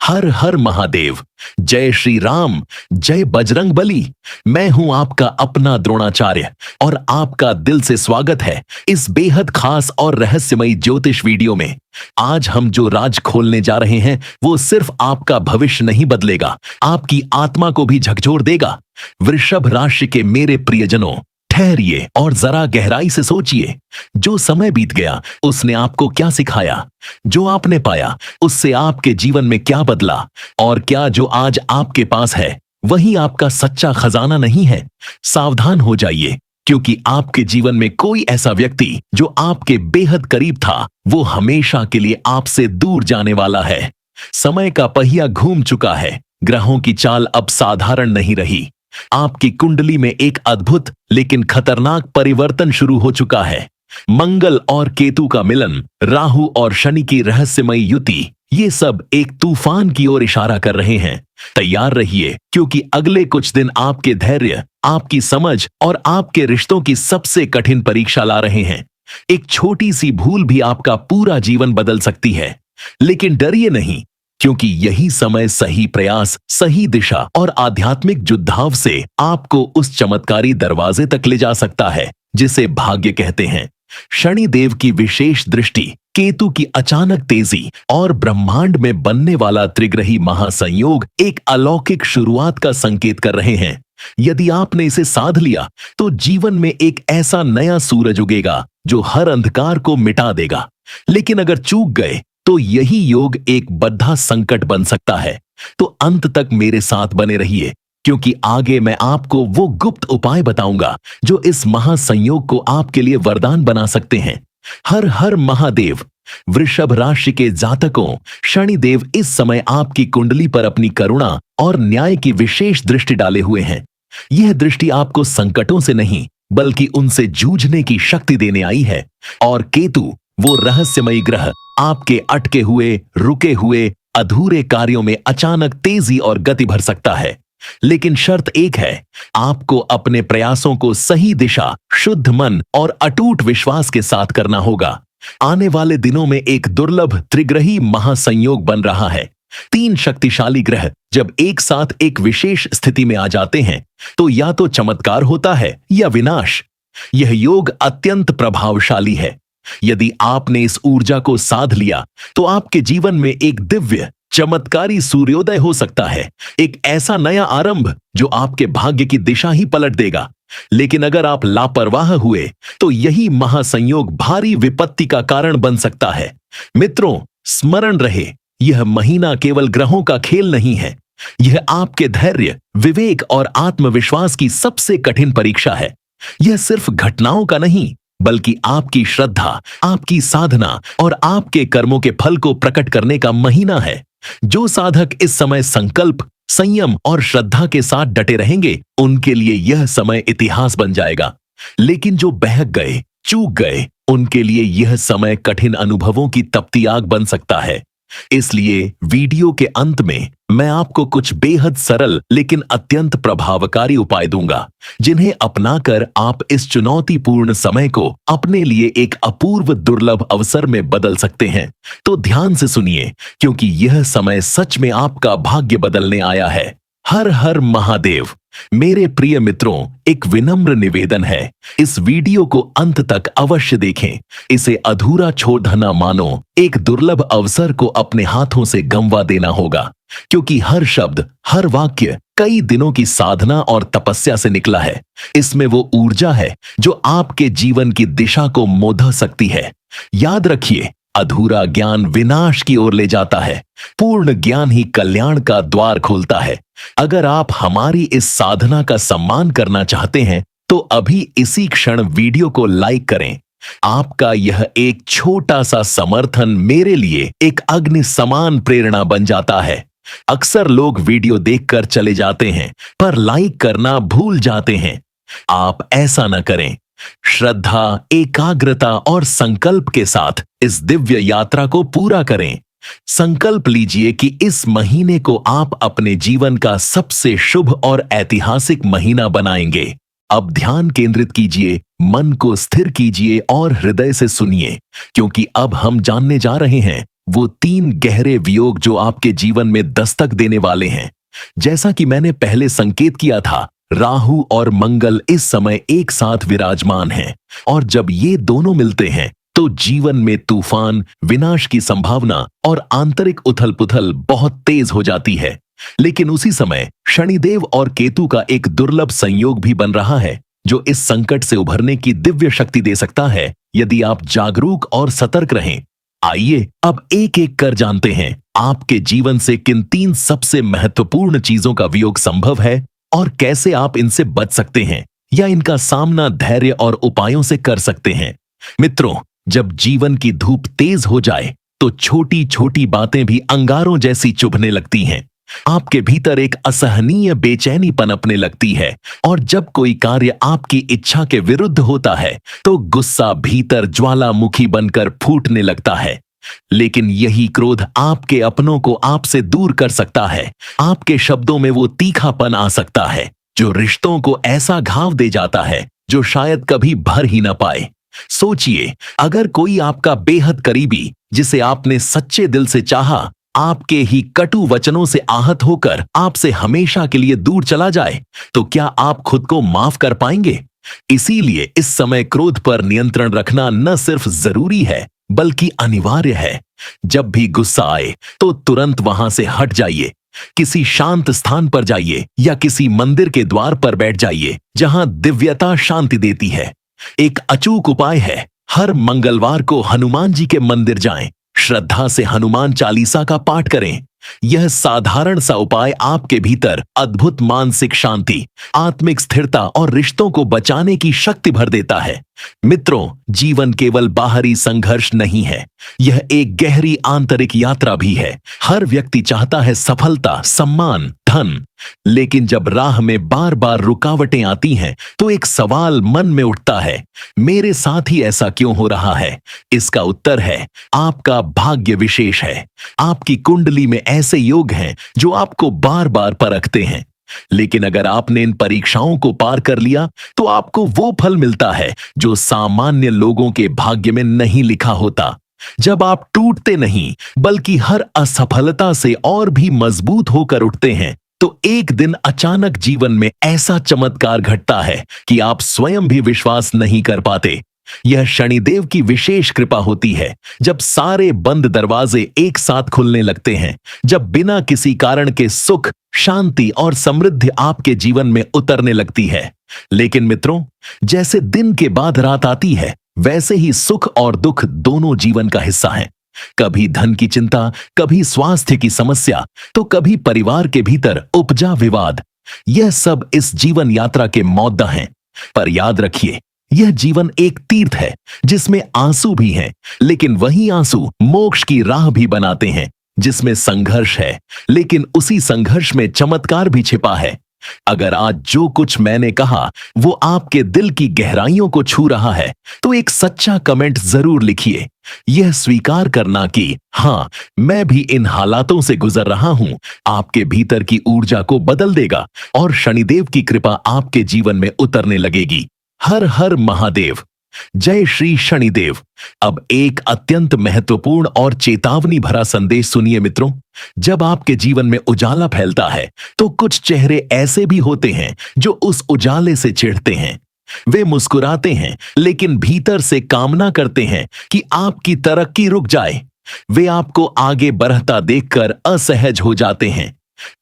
हर हर महादेव। जय श्री राम, जय बजरंग बली। मैं हूं आपका अपना द्रोणाचार्य और आपका दिल से स्वागत है इस बेहद खास और रहस्यमयी ज्योतिष वीडियो में। आज हम जो राज खोलने जा रहे हैं वो सिर्फ आपका भविष्य नहीं बदलेगा, आपकी आत्मा को भी झकझोर देगा। वृषभ राशि के मेरे प्रियजनों, ठहरिए और जरा गहराई से सोचिए। जो समय बीत गया उसने आपको क्या सिखाया? जो आपने पाया उससे आपके जीवन में क्या बदला? और क्या जो आज आपके पास है वही आपका सच्चा खजाना नहीं है? सावधान हो जाइए, क्योंकि आपके जीवन में कोई ऐसा व्यक्ति जो आपके बेहद करीब था वो हमेशा के लिए आपसे दूर जाने वाला है। समय का पहिया घूम चुका है, ग्रहों की चाल अब साधारण नहीं रही। आपकी कुंडली में एक अद्भुत लेकिन खतरनाक परिवर्तन शुरू हो चुका है। मंगल और केतु का मिलन, राहु और शनि की रहस्यमयी युति, ये सब एक तूफान की ओर इशारा कर रहे हैं। तैयार रहिए, क्योंकि अगले कुछ दिन आपके धैर्य, आपकी समझ और आपके रिश्तों की सबसे कठिन परीक्षा ला रहे हैं। एक छोटी सी भूल भी आपका पूरा जीवन बदल सकती है। लेकिन डरिए नहीं, क्योंकि यही समय सही प्रयास, सही दिशा और आध्यात्मिक जुद्धाव से आपको उस चमत्कारी दरवाजे तक ले जा सकता है जिसे भाग्य कहते हैं। शनि देव की विशेष दृष्टि, केतु की अचानक तेजी और ब्रह्मांड में बनने वाला त्रिग्रही महासंयोग एक अलौकिक शुरुआत का संकेत कर रहे हैं। यदि आपने इसे साध लिया तो जीवन में एक ऐसा नया सूरज उगेगा जो हर अंधकार को मिटा देगा। लेकिन अगर चूक गए तो यही योग एक बड़ा संकट बन सकता है। तो अंत तक मेरे साथ बने रहिए, क्योंकि आगे मैं आपको वो गुप्त उपाय बताऊंगा जो इस महासंयोग को आपके लिए वरदान बना सकते हैं। हर हर महादेव। वृषभ राशि के जातकों, शनिदेव इस समय आपकी कुंडली पर अपनी करुणा और न्याय की विशेष दृष्टि डाले हुए हैं। यह दृष्टि आपको संकटों से नहीं बल्कि उनसे जूझने की शक्ति देने आई है। और केतु, वो रहस्यमयी ग्रह, आपके अटके हुए, रुके हुए, अधूरे कार्यों में अचानक तेजी और गति भर सकता है। लेकिन शर्त एक है, आपको अपने प्रयासों को सही दिशा, शुद्ध मन और अटूट विश्वास के साथ करना होगा। आने वाले दिनों में एक दुर्लभ त्रिग्रही महासंयोग बन रहा है। 3 शक्तिशाली ग्रह जब एक साथ एक विशेष स्थिति में आ जाते हैं तो या तो चमत्कार होता है या विनाश। यह योग अत्यंत प्रभावशाली है। यदि आपने इस ऊर्जा को साध लिया तो आपके जीवन में एक दिव्य चमत्कारी सूर्योदय हो सकता है, एक ऐसा नया आरंभ जो आपके भाग्य की दिशा ही पलट देगा। लेकिन अगर आप लापरवाह हुए तो यही महासंयोग भारी विपत्ति का कारण बन सकता है। मित्रों, स्मरण रहे, यह महीना केवल ग्रहों का खेल नहीं है। यह आपके धैर्य, विवेक और आत्मविश्वास की सबसे कठिन परीक्षा है। यह सिर्फ घटनाओं का नहीं बल्कि आपकी श्रद्धा, आपकी साधना और आपके कर्मों के फल को प्रकट करने का महीना है। जो साधक इस समय संकल्प, संयम और श्रद्धा के साथ डटे रहेंगे उनके लिए यह समय इतिहास बन जाएगा। लेकिन जो बहक गए, चूक गए, उनके लिए यह समय कठिन अनुभवों की तपती आग बन सकता है। इसलिए वीडियो के अंत में मैं आपको कुछ बेहद सरल लेकिन अत्यंत प्रभावकारी उपाय दूंगा, जिन्हें अपनाकर आप इस चुनौतीपूर्ण समय को अपने लिए एक अपूर्व दुर्लभ अवसर में बदल सकते हैं। तो ध्यान से सुनिए, क्योंकि यह समय सच में आपका भाग्य बदलने आया है। हर हर महादेव। मेरे प्रिय मित्रों, एक विनम्र निवेदन है, इस वीडियो को अंत तक अवश्य देखें। इसे अधूरा छोड़ना ना मानो। एक दुर्लभ अवसर को अपने हाथों से गंवा देना होगा, क्योंकि हर शब्द, हर वाक्य कई दिनों की साधना और तपस्या से निकला है। इसमें वो ऊर्जा है जो आपके जीवन की दिशा को मोड़ सकती है। याद रखिए, अधूरा ज्ञान विनाश की ओर ले जाता है, पूर्ण ज्ञान ही कल्याण का द्वार खोलता है। अगर आप हमारी इस साधना का सम्मान करना चाहते हैं तो अभी इसी क्षण वीडियो को लाइक करें। आपका यह एक छोटा सा समर्थन मेरे लिए एक अग्नि समान प्रेरणा बन जाता है। अक्सर लोग वीडियो देखकर चले जाते हैं पर लाइक करना भूल जाते हैं। आप ऐसा न करें। श्रद्धा, एकाग्रता और संकल्प के साथ इस दिव्य यात्रा को पूरा करें। संकल्प लीजिए कि इस महीने को आप अपने जीवन का सबसे शुभ और ऐतिहासिक महीना बनाएंगे। अब ध्यान केंद्रित कीजिए, मन को स्थिर कीजिए और हृदय से सुनिए, क्योंकि अब हम जानने जा रहे हैं वो तीन गहरे वियोग जो आपके जीवन में दस्तक देने वाले हैं। जैसा कि मैंने पहले संकेत किया था, राहु और मंगल इस समय एक साथ विराजमान हैं, और जब ये दोनों मिलते हैं तो जीवन में तूफान, विनाश की संभावना और आंतरिक उथल-पुथल बहुत तेज हो जाती है। लेकिन उसी समय शनिदेव और केतु का एक दुर्लभ संयोग भी बन रहा है, जो इस संकट से उभरने की दिव्य शक्ति दे सकता है, यदि आप जागरूक और सतर्क रहें। आइए अब एक एक कर जानते हैं आपके जीवन से किन तीन सबसे महत्वपूर्ण चीजों का वियोग संभव है और कैसे आप इनसे बच सकते हैं या इनका सामना धैर्य और उपायों से कर सकते हैं। मित्रों, जब जीवन की धूप तेज हो जाए तो छोटी छोटी बातें भी अंगारों जैसी चुभने लगती हैं। आपके भीतर एक असहनीय बेचैनी पनपने लगती है, और जब कोई कार्य आपकी इच्छा के विरुद्ध होता है तो गुस्सा भीतर ज्वालामुखी बनकर फूटने लगता है। लेकिन यही क्रोध आपके अपनों को आपसे दूर कर सकता है। आपके शब्दों में वो तीखापन आ सकता है जो रिश्तों को ऐसा घाव दे जाता है जो शायद कभी भर ही ना पाए। सोचिए, अगर कोई आपका बेहद करीबी, जिसे आपने सच्चे दिल से चाहा, आपके ही कटु वचनों से आहत होकर आपसे हमेशा के लिए दूर चला जाए, तो क्या आप खुद को माफ कर पाएंगे? इसीलिए इस समय क्रोध पर नियंत्रण रखना न सिर्फ जरूरी है बल्कि अनिवार्य है। जब भी गुस्सा आए तो तुरंत वहां से हट जाइए, किसी शांत स्थान पर जाइए या किसी मंदिर के द्वार पर बैठ जाइए जहां दिव्यता शांति देती है। एक अचूक उपाय है, हर मंगलवार को हनुमान जी के मंदिर जाएं, श्रद्धा से हनुमान चालीसा का पाठ करें। यह साधारण सा उपाय आपके भीतर अद्भुत मानसिक शांति, आत्मिक स्थिरता और रिश्तों को बचाने की शक्ति भर देता है। मित्रों, जीवन केवल बाहरी संघर्ष नहीं है, यह एक गहरी आंतरिक यात्रा भी है। हर व्यक्ति चाहता है सफलता, सम्मान, धन, लेकिन जब राह में बार बार रुकावटें आती हैं तो एक सवाल मन में उठता है, मेरे साथ ही ऐसा क्यों हो रहा है? इसका उत्तर है, आपका भाग्य विशेष है। आपकी कुंडली में ऐसे योग हैं जो आपको बार बार परखते हैं। लेकिन अगर आपने इन परीक्षाओं को पार कर लिया तो आपको वो फल मिलता है जो सामान्य लोगों के भाग्य में नहीं लिखा होता। जब आप टूटते नहीं बल्कि हर असफलता से और भी मजबूत होकर उठते हैं तो एक दिन अचानक जीवन में ऐसा चमत्कार घटता है कि आप स्वयं भी विश्वास नहीं कर पाते। यह शनिदेव की विशेष कृपा होती है, जब सारे बंद दरवाजे एक साथ खुलने लगते हैं, जब बिना किसी कारण के सुख, शांति और समृद्धि आपके जीवन में उतरने लगती है। लेकिन मित्रों, जैसे दिन के बाद रात आती है, वैसे ही सुख और दुख दोनों जीवन का हिस्सा हैं। कभी धन की चिंता, कभी स्वास्थ्य की समस्या, तो कभी परिवार के भीतर उपजा विवाद। यह सब इस जीवन यात्रा के मौद्दा हैं। पर याद रखिए, यह जीवन एक तीर्थ है जिसमें आंसू भी हैं, लेकिन वही आंसू मोक्ष की राह भी बनाते हैं, जिसमें संघर्ष है, लेकिन उसी संघर्ष में चमत्कार भी छिपा है। अगर आज जो कुछ मैंने कहा वो आपके दिल की गहराइयों को छू रहा है, तो एक सच्चा कमेंट जरूर लिखिए। यह स्वीकार करना कि हाँ, मैं भी इन हालातों से गुजर रहा हूं, आपके भीतर की ऊर्जा को बदल देगा और शनिदेव की कृपा आपके जीवन में उतरने लगेगी। हर हर महादेव। जय श्री शनिदेव। अब एक अत्यंत महत्वपूर्ण और चेतावनी भरा संदेश सुनिए मित्रों। जब आपके जीवन में उजाला फैलता है तो कुछ चेहरे ऐसे भी होते हैं जो उस उजाले से चिढ़ते हैं। वे मुस्कुराते हैं लेकिन भीतर से कामना करते हैं कि आपकी तरक्की रुक जाए। वे आपको आगे बढ़ता देखकर असहज हो जाते हैं।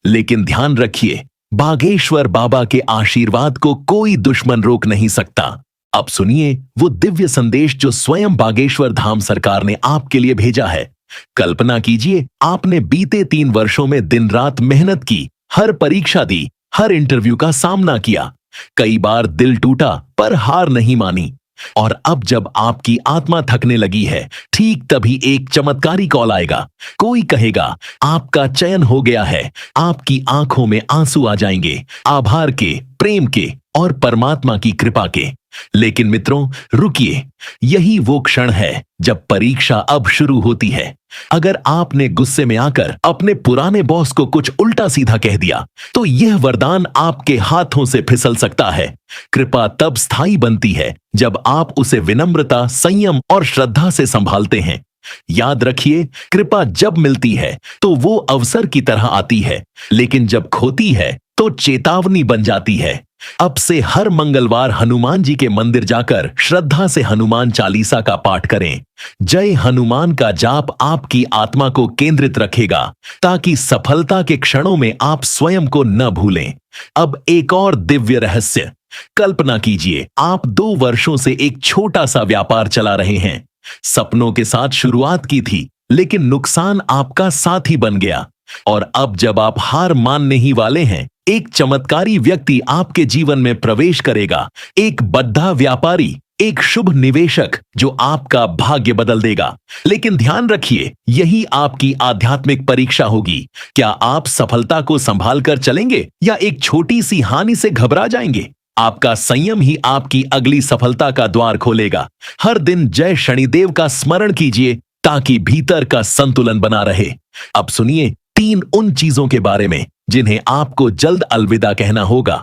लेकिन ध्यान रखिए, बागेश्वर बाबा के आशीर्वाद को कोई दुश्मन रोक नहीं सकता। अब सुनिए वो दिव्य संदेश जो स्वयं बागेश्वर धाम सरकार ने आपके लिए भेजा है। कल्पना कीजिए, आपने बीते 3 वर्षों में दिन रात मेहनत की, हर परीक्षा दी, हर इंटरव्यू का सामना किया, कई बार दिल टूटा पर हार नहीं मानी। और अब जब आपकी आत्मा थकने लगी है, ठीक तभी एक चमत्कारी कॉल आएगा। कोई कहेगा आपका चयन हो गया है। आपकी आंखों में आंसू आ जाएंगे, आभार के, प्रेम के और परमात्मा की कृपा के। लेकिन मित्रों रुकिए, यही वो क्षण है जब परीक्षा अब शुरू होती है। अगर आपने गुस्से में आकर अपने पुराने बॉस को कुछ उल्टा सीधा कह दिया तो यह वरदान आपके हाथों से फिसल सकता है। कृपा तब स्थायी बनती है जब आप उसे विनम्रता, संयम और श्रद्धा से संभालते हैं। याद रखिए, कृपा जब मिलती है तो वो अवसर की तरह आती है, लेकिन जब खोती है तो चेतावनी बन जाती है। अब से हर मंगलवार हनुमान जी के मंदिर जाकर श्रद्धा से हनुमान चालीसा का पाठ करें। जय हनुमान का जाप आपकी आत्मा को केंद्रित रखेगा, ताकि सफलता के क्षणों में आप स्वयं को न भूलें। अब एक और दिव्य रहस्य। कल्पना कीजिए, आप 2 वर्षों से एक छोटा सा व्यापार चला रहे हैं। सपनों के साथ शुरुआत की थी, लेकिन नुकसान आपका साथी बन गया। और अब जब आप हार मानने ही वाले हैं, एक चमत्कारी व्यक्ति आपके जीवन में प्रवेश करेगा। एक बद्धा व्यापारी, एक शुभ निवेशक जो आपका भाग्य बदल देगा। लेकिन ध्यान रखिए, यही आपकी आध्यात्मिक परीक्षा होगी। क्या आप सफलता को संभाल कर चलेंगे या एक छोटी सी हानि से घबरा जाएंगे? आपका संयम ही आपकी अगली सफलता का द्वार खोलेगा। हर दिन जय शनिदेव का स्मरण कीजिए, ताकि भीतर का संतुलन बना रहे। अब सुनिए 3 उन चीजों के बारे में जिन्हें आपको जल्द अलविदा कहना होगा।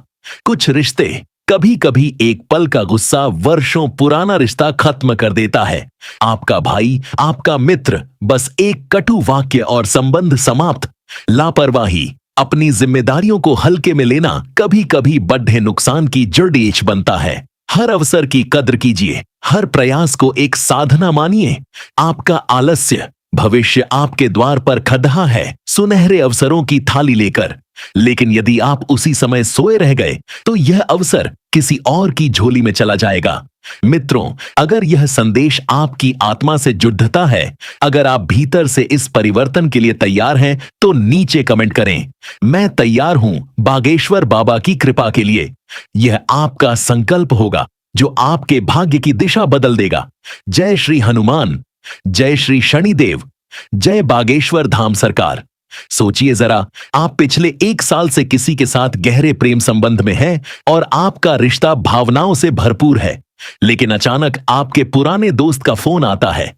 कुछ रिश्ते, कभी कभी एक पल का गुस्सा वर्षों पुराना रिश्ता खत्म कर देता है। आपका भाई, आपका मित्र, बस एक कटु वाक्य और संबंध समाप्त। लापरवाही, अपनी जिम्मेदारियों को हल्के में लेना कभी कभी बड़े नुकसान की जड़ बनता है। हर अवसर की कद्र कीजिए, हर प्रयास को एक साधना मानिए। आपका आलस्य, भविष्य आपके द्वार पर खड़ा है सुनहरे अवसरों की थाली लेकर। लेकिन यदि आप उसी समय सोए रह गए तो यह अवसर किसी और की झोली में चला जाएगा। मित्रों, अगर यह संदेश आपकी आत्मा से जुड़ता है, अगर आप भीतर से इस परिवर्तन के लिए तैयार हैं, तो नीचे कमेंट करें, मैं तैयार हूं बागेश्वर बाबा की कृपा के लिए। यह आपका संकल्प होगा जो आपके भाग्य की दिशा बदल देगा। जय श्री हनुमान, जय श्री शनिदेव, जय बागेश्वर धाम सरकार। सोचिए जरा, आप पिछले 1 साल से किसी के साथ गहरे प्रेम संबंध में हैं और आपका रिश्ता भावनाओं से भरपूर है। लेकिन अचानक आपके पुराने दोस्त का फोन आता है।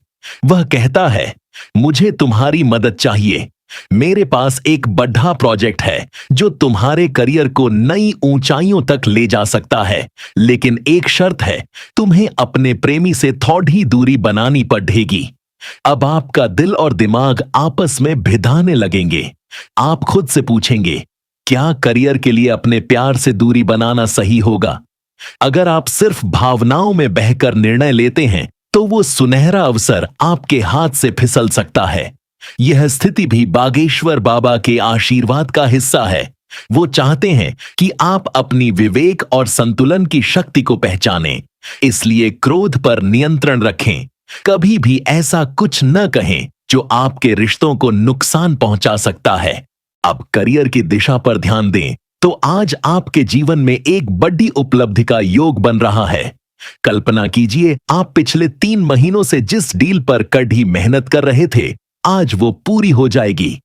वह कहता है, मुझे तुम्हारी मदद चाहिए। मेरे पास एक बड़ा प्रोजेक्ट है जो तुम्हारे करियर को नई ऊंचाइयों तक ले जा सकता है, लेकिन एक शर्त है, तुम्हें अपने प्रेमी से थोड़ी दूरी बनानी पड़ेगी। अब आपका दिल और दिमाग आपस में भिदाने लगेंगे। आप खुद से पूछेंगे, क्या करियर के लिए अपने प्यार से दूरी बनाना सही होगा? अगर आप सिर्फ भावनाओं में बहकर निर्णय लेते हैं, तो वो सुनहरा अवसर आपके हाथ से फिसल सकता है। यह स्थिति भी बागेश्वर बाबा के आशीर्वाद का हिस्सा है। वो चाहते हैं कि आप अपनी विवेक और संतुलन की शक्ति को पहचानें। इसलिए क्रोध पर नियंत्रण रखें। कभी भी ऐसा कुछ न कहें जो आपके रिश्तों को नुकसान पहुंचा सकता है। अब करियर की दिशा पर ध्यान दें, तो आज आपके जीवन में एक बड़ी उपलब्धि का योग बन रहा है। कल्पना कीजिए, आप पिछले 3 महीनों से जिस डील पर कड़ी मेहनत कर रहे थे, आज वो पूरी हो जाएगी।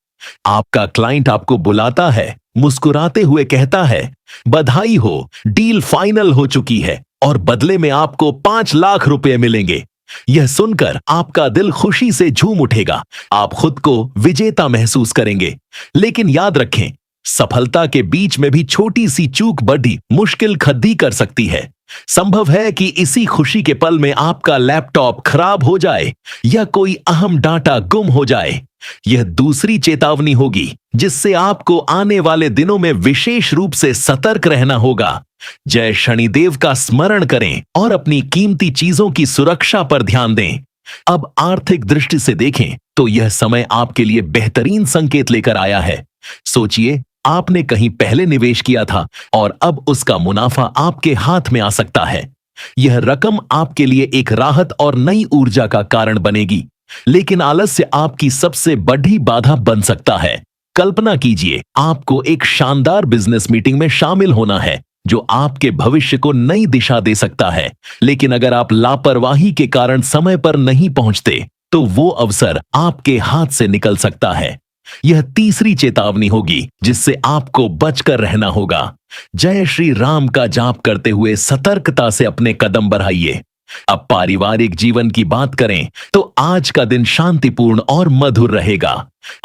आपका क्लाइंट आपको बुलाता है, मुस्कुराते हुए कहता है, बधाई हो, डील फाइनल हो चुकी है और बदले में आपको 5 लाख रुपए मिलेंगे। यह सुनकर आपका दिल खुशी से झूम उठेगा। आप खुद को विजेता महसूस करेंगे। लेकिन याद रखें, सफलता के बीच में भी छोटी सी चूक बड़ी मुश्किल खड़ी कर सकती है। संभव है कि इसी खुशी के पल में आपका लैपटॉप खराब हो जाए या कोई अहम डाटा गुम हो जाए। यह दूसरी चेतावनी होगी, जिससे आपको आने वाले दिनों में विशेष रूप से सतर्क रहना होगा। जय शनिदेव का स्मरण करें और अपनी कीमती चीजों की सुरक्षा पर ध्यान दें। अब आर्थिक दृष्टि से देखें तो यह समय आपके लिए बेहतरीन संकेत लेकर आया है। सोचिए, आपने कहीं पहले निवेश किया था और अब उसका मुनाफा आपके हाथ में आ सकता है। यह रकम आपके लिए एक राहत और नई ऊर्जा का कारण बनेगी। लेकिन आलस्य आपकी सबसे बड़ी बाधा बन सकता है। कल्पना कीजिए, आपको एक शानदार बिजनेस मीटिंग में शामिल होना है जो आपके भविष्य को नई दिशा दे सकता है। लेकिन अगर आप लापरवाही के कारण समय पर नहीं पहुंचते, तो वो अवसर आपके हाथ से निकल सकता है। यह तीसरी चेतावनी होगी, जिससे आपको बचकर रहना होगा। जय श्री राम का जाप करते हुए सतर्कता से अपने कदम बढ़ाइए। अब पारिवारिक जीवन की बात करें तो आज का दिन शांतिपूर्ण और मधुर रहेगा।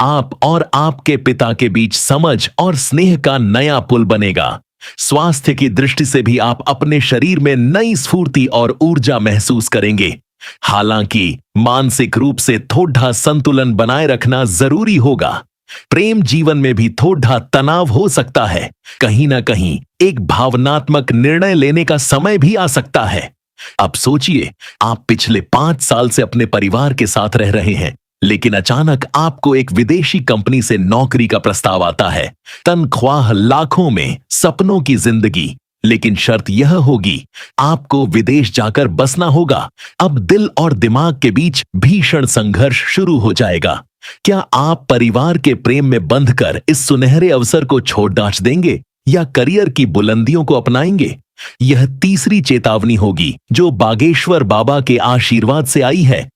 आप और आपके पिता के बीच समझ और स्नेह का नया पुल बनेगा। स्वास्थ्य की दृष्टि से भी आप अपने शरीर में नई स्फूर्ति और ऊर्जा महसूस करेंगे। हालांकि मानसिक रूप से थोड़ा संतुलन बनाए रखना जरूरी होगा। प्रेम जीवन में भी थोड़ा तनाव हो सकता है। कहीं ना कहीं एक भावनात्मक निर्णय लेने का समय भी आ सकता है। अब सोचिए, आप पिछले 5 साल से अपने परिवार के साथ रह रहे हैं, लेकिन अचानक आपको एक विदेशी कंपनी से नौकरी का प्रस्ताव आता है। तनख्वाह लाखों में, सपनों की जिंदगी, लेकिन शर्त यह होगी, आपको विदेश जाकर बसना होगा। अब दिल और दिमाग के बीच भीषण संघर्ष शुरू हो जाएगा। क्या आप परिवार के प्रेम में बंधकर इस सुनहरे अवसर को छोड़ डांच देंगे या करियर की बुलंदियों को अपनाएंगे? यह तीसरी चेतावनी होगी जो बागेश्वर बाबा के आशीर्वाद से आई है।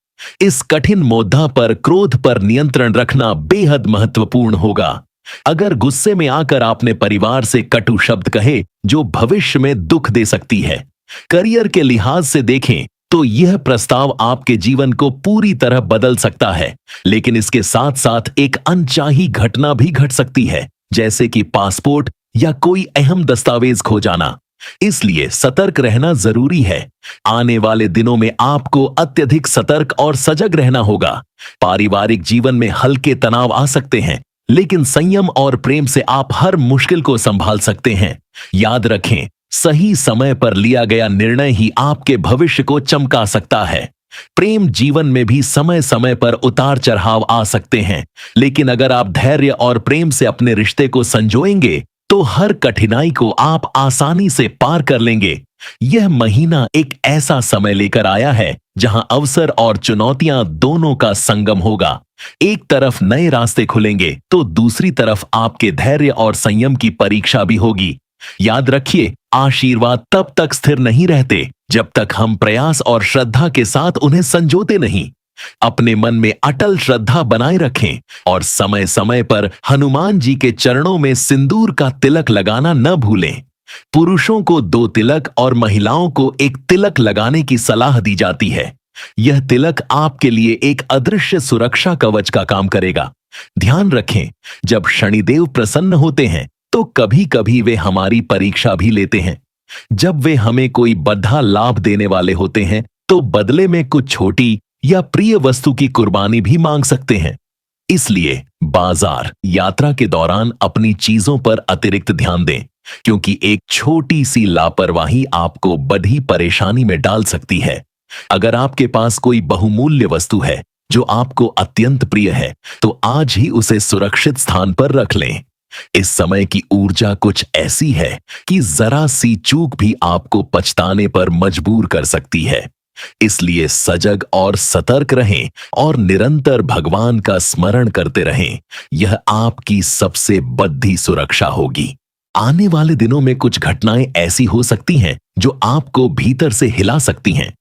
इस कठिन मोद्दा पर क्रोध पर नियंत्रण रखना बेहद महत्वपूर्ण होगा। अगर गुस्से में आकर आपने परिवार से कटु शब्द कहे जो भविष्य में दुख दे सकती है। करियर के लिहाज से देखें तो यह प्रस्ताव आपके जीवन को पूरी तरह बदल सकता है, लेकिन इसके साथ साथ एक अनचाही घटना भी घट सकती है, जैसे कि पासपोर्ट या कोई अहम दस्तावेज खो जाना। इसलिए सतर्क रहना जरूरी है। आने वाले दिनों में आपको अत्यधिक सतर्क और सजग रहना होगा। पारिवारिक जीवन में हल्के तनाव आ सकते हैं, लेकिन संयम और प्रेम से आप हर मुश्किल को संभाल सकते हैं। याद रखें, सही समय पर लिया गया निर्णय ही आपके भविष्य को चमका सकता है। प्रेम जीवन में भी समय समय पर उतार चढ़ाव आ सकते हैं, लेकिन अगर आप धैर्य और प्रेम से अपने रिश्ते को संजोएंगे तो हर कठिनाई को आप आसानी से पार कर लेंगे। यह महीना एक ऐसा समय लेकर आया है जहां अवसर और चुनौतियां दोनों का संगम होगा। एक तरफ नए रास्ते खुलेंगे तो दूसरी तरफ आपके धैर्य और संयम की परीक्षा भी होगी। याद रखिए, आशीर्वाद तब तक स्थिर नहीं रहते जब तक हम प्रयास और श्रद्धा के साथ उन्हें संजोते नहीं। अपने मन में अटल श्रद्धा बनाए रखें और समय समय पर हनुमान जी के चरणों में सिंदूर का तिलक लगाना न भूलें। पुरुषों को 2 तिलक और महिलाओं को 1 तिलक लगाने की सलाह दी जाती है। यह तिलक आपके लिए एक अदृश्य सुरक्षा कवच का काम करेगा। ध्यान रखें, जब शनिदेव प्रसन्न होते हैं तो कभी कभी वे हमारी परीक्षा भी लेते हैं। जब वे हमें कोई बड़ा लाभ देने वाले होते हैं तो बदले में कुछ छोटी या प्रिय वस्तु की कुर्बानी भी मांग सकते हैं। इसलिए बाजार, यात्रा के दौरान अपनी चीजों पर अतिरिक्त ध्यान दें, क्योंकि एक छोटी सी लापरवाही आपको बड़ी परेशानी में डाल सकती है। अगर आपके पास कोई बहुमूल्य वस्तु है जो आपको अत्यंत प्रिय है, तो आज ही उसे सुरक्षित स्थान पर रख लें। इस समय की ऊर्जा कुछ ऐसी है कि जरा सी चूक भी आपको पछताने पर मजबूर कर सकती है। इसलिए सजग और सतर्क रहें और निरंतर भगवान का स्मरण करते रहें। यह आपकी सबसे बड़ी सुरक्षा होगी। आने वाले दिनों में कुछ घटनाएं ऐसी हो सकती हैं जो आपको भीतर से हिला सकती हैं।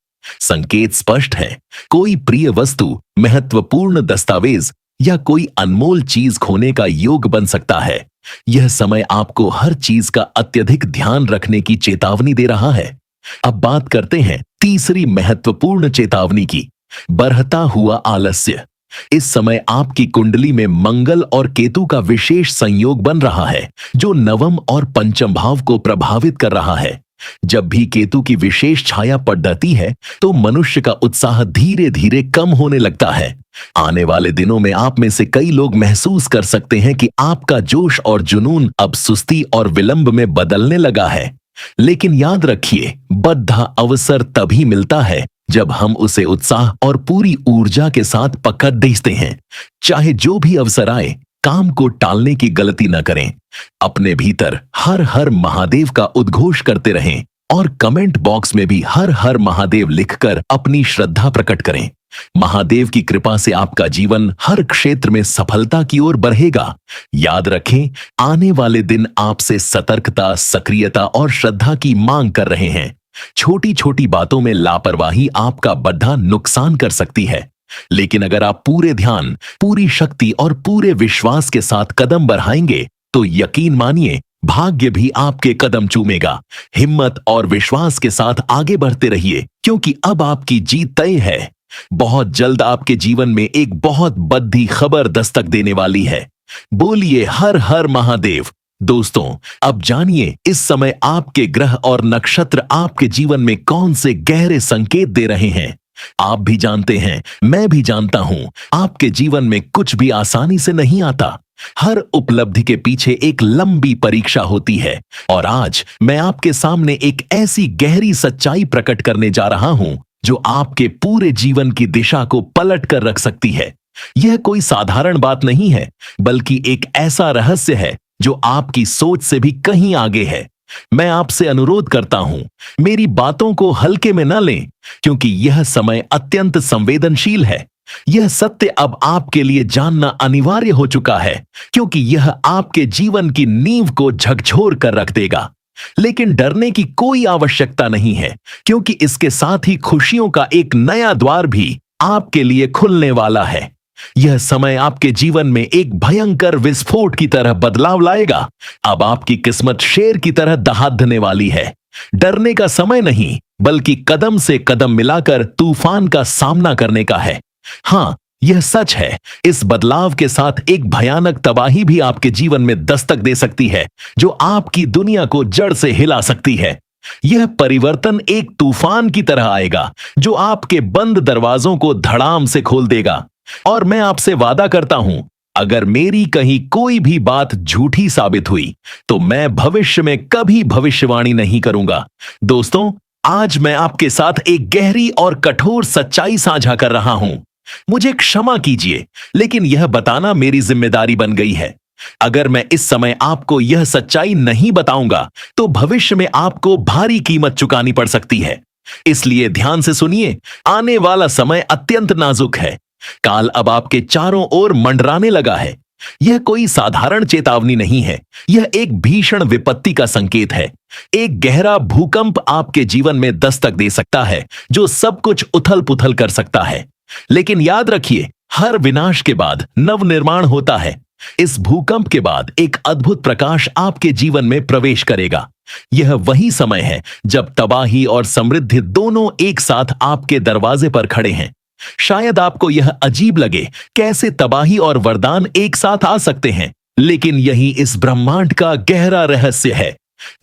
संकेत स्पष्ट है, कोई प्रिय वस्तु, महत्वपूर्ण दस्तावेज या कोई अनमोल चीज खोने का योग बन सकता है। यह समय आपको हर चीज का अत्यधिक ध्यान रखने की चेतावनी दे रहा है। अब बात करते हैं तीसरी महत्वपूर्ण चेतावनी की, बढ़ता हुआ आलस्य। इस समय आपकी कुंडली में मंगल और केतु का विशेष संयोग बन रहा है, जो नवम और पंचम भाव को प्रभावित कर रहा है। जब भी केतु की विशेष छाया पड़ जाती है तो मनुष्य का उत्साह धीरे धीरे कम होने लगता है। आने वाले दिनों में आप में से कई लोग महसूस कर सकते हैं कि आपका जोश और जुनून अब सुस्ती और विलंब में बदलने लगा है। लेकिन याद रखिए, बद्धा अवसर तभी मिलता है जब हम उसे उत्साह और पूरी ऊर्जा के साथ पकड़ देते हैं। चाहे जो भी अवसर आए, काम को टालने की गलती न करें। अपने भीतर हर हर महादेव का उद्घोष करते रहें और कमेंट बॉक्स में भी हर हर महादेव लिखकर अपनी श्रद्धा प्रकट करें। महादेव की कृपा से आपका जीवन हर क्षेत्र में सफलता की ओर बढ़ेगा। याद रखें, आने वाले दिन आपसे सतर्कता, सक्रियता और श्रद्धा की मांग कर रहे हैं। छोटी छोटी बातों में लापरवाही आपका बड़ा नुकसान कर सकती है, लेकिन अगर आप पूरे ध्यान, पूरी शक्ति और पूरे विश्वास के साथ कदम बढ़ाएंगे तो यकीन मानिए, भाग्य भी आपके कदम चूमेगा। हिम्मत और विश्वास के साथ आगे बढ़ते रहिए, क्योंकि अब आपकी जीत तय है। बहुत जल्द आपके जीवन में एक बहुत बड़ी खबर दस्तक देने वाली है। बोलिए हर हर महादेव। दोस्तों, अब जानिए इस समय आपके ग्रह और नक्षत्र आपके जीवन में कौन से गहरे संकेत दे रहे हैं। आप भी जानते हैं, मैं भी जानता हूं, आपके जीवन में कुछ भी आसानी से नहीं आता। हर उपलब्धि के पीछे एक लंबी परीक्षा होती है और आज मैं आपके सामने एक ऐसी गहरी सच्चाई प्रकट करने जा रहा हूं जो आपके पूरे जीवन की दिशा को पलट कर रख सकती है। यह कोई साधारण बात नहीं है, बल्कि एक ऐसा रहस्य है जो आपकी सोच से भी कहीं आगे है। मैं आपसे अनुरोध करता हूं, मेरी बातों को हल्के में न लें, क्योंकि यह समय अत्यंत संवेदनशील है। यह सत्य अब आपके लिए जानना अनिवार्य हो चुका है, क्योंकि यह आपके जीवन की नींव को झकझोर कर रख देगा। लेकिन डरने की कोई आवश्यकता नहीं है, क्योंकि इसके साथ ही खुशियों का एक नया द्वार भी आपके लिए खुलने वाला है। यह समय आपके जीवन में एक भयंकर विस्फोट की तरह बदलाव लाएगा। अब आपकी किस्मत शेर की तरह दहाड़ने वाली है। डरने का समय नहीं, बल्कि कदम से कदम मिलाकर तूफान का सामना करने का है। हाँ, यह सच है, इस बदलाव के साथ एक भयानक तबाही भी आपके जीवन में दस्तक दे सकती है, जो आपकी दुनिया को जड़ से हिला सकती है। यह परिवर्तन एक तूफान की तरह आएगा, जो आपके बंद दरवाजों को धड़ाम से खोल देगा। और मैं आपसे वादा करता हूं, अगर मेरी कहीं कोई भी बात झूठी साबित हुई, तो मैं भविष्य में कभी भविष्यवाणी नहीं करूंगा। दोस्तों, आज मैं आपके साथ एक गहरी और कठोर सच्चाई साझा कर रहा हूं। मुझे क्षमा कीजिए, लेकिन यह बताना मेरी जिम्मेदारी बन गई है। अगर मैं इस समय आपको यह सच्चाई नहीं बताऊंगा, तो भविष्य में आपको भारी कीमत चुकानी पड़ सकती है। इसलिए ध्यान से सुनिए, आने वाला समय अत्यंत नाजुक है। काल अब आपके चारों ओर मंडराने लगा है। यह कोई साधारण चेतावनी नहीं है, यह एक भीषण विपत्ति का संकेत है। एक गहरा भूकंप आपके जीवन में दस्तक दे सकता है, जो सब कुछ उथल पुथल कर सकता है। लेकिन याद रखिए, हर विनाश के बाद नवनिर्माण होता है। इस भूकंप के बाद एक अद्भुत प्रकाश आपके जीवन में प्रवेश करेगा। यह वही समय है जब तबाही और समृद्धि दोनों एक साथ आपके दरवाजे पर खड़े हैं। शायद आपको यह अजीब लगे, कैसे तबाही और वरदान एक साथ आ सकते हैं, लेकिन यही इस ब्रह्मांड का गहरा रहस्य है।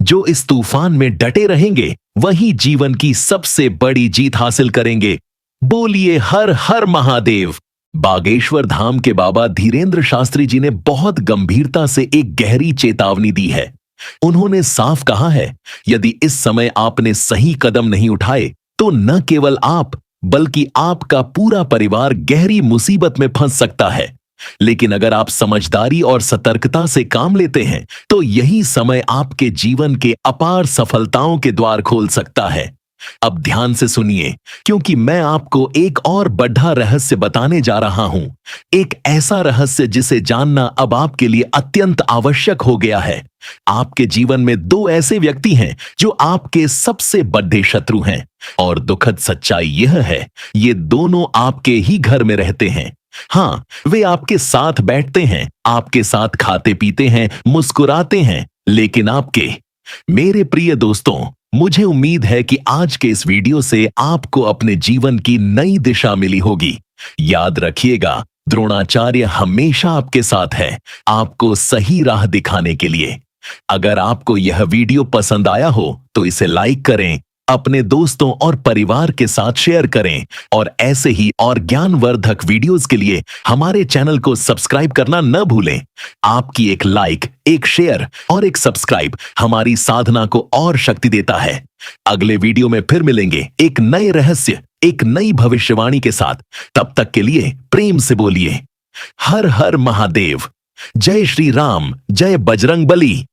जो इस तूफान में डटे रहेंगे, वही जीवन की सबसे बड़ी जीत हासिल करेंगे। बोलिए हर हर महादेव। बागेश्वर धाम के बाबा धीरेंद्र शास्त्री जी ने बहुत गंभीरता से एक गहरी चेतावनी दी है। उन्होंने साफ कहा है, यदि इस समय आपने सही कदम नहीं उठाए, तो न केवल आप, बल्कि आपका पूरा परिवार गहरी मुसीबत में फंस सकता है। लेकिन अगर आप समझदारी और सतर्कता से काम लेते हैं, तो यही समय आपके जीवन के अपार सफलताओं के द्वार खोल सकता है। अब ध्यान से सुनिए, क्योंकि मैं आपको एक और बड़ा रहस्य बताने जा रहा हूं। एक ऐसा रहस्य जिसे जानना अब आपके लिए अत्यंत आवश्यक हो गया है। आपके जीवन में दो ऐसे व्यक्ति हैं जो आपके सबसे बड़े शत्रु हैं, और दुखद सच्चाई यह है, ये दोनों आपके ही घर में रहते हैं। हाँ, वे आपके साथ बैठते हैं, आपके साथ खाते पीते हैं, मुस्कुराते हैं, लेकिन आपके, मेरे प्रिय दोस्तों, मुझे उम्मीद है कि आज के इस वीडियो से आपको अपने जीवन की नई दिशा मिली होगी। याद रखिएगा, द्रोणाचार्य हमेशा आपके साथ है, आपको सही राह दिखाने के लिए। अगर आपको यह वीडियो पसंद आया हो, तो इसे लाइक करें, अपने दोस्तों और परिवार के साथ शेयर करें, और ऐसे ही और ज्ञानवर्धक वीडियोस के लिए हमारे चैनल को सब्सक्राइब करना न भूलें। आपकी एक लाइक, एक शेयर और एक सब्सक्राइब हमारी साधना को और शक्ति देता है। अगले वीडियो में फिर मिलेंगे एक नए रहस्य, एक नई भविष्यवाणी के साथ। तब तक के लिए प्रेम से बोलिए हर हर महादेव। जय श्री राम, जय बजरंग बली।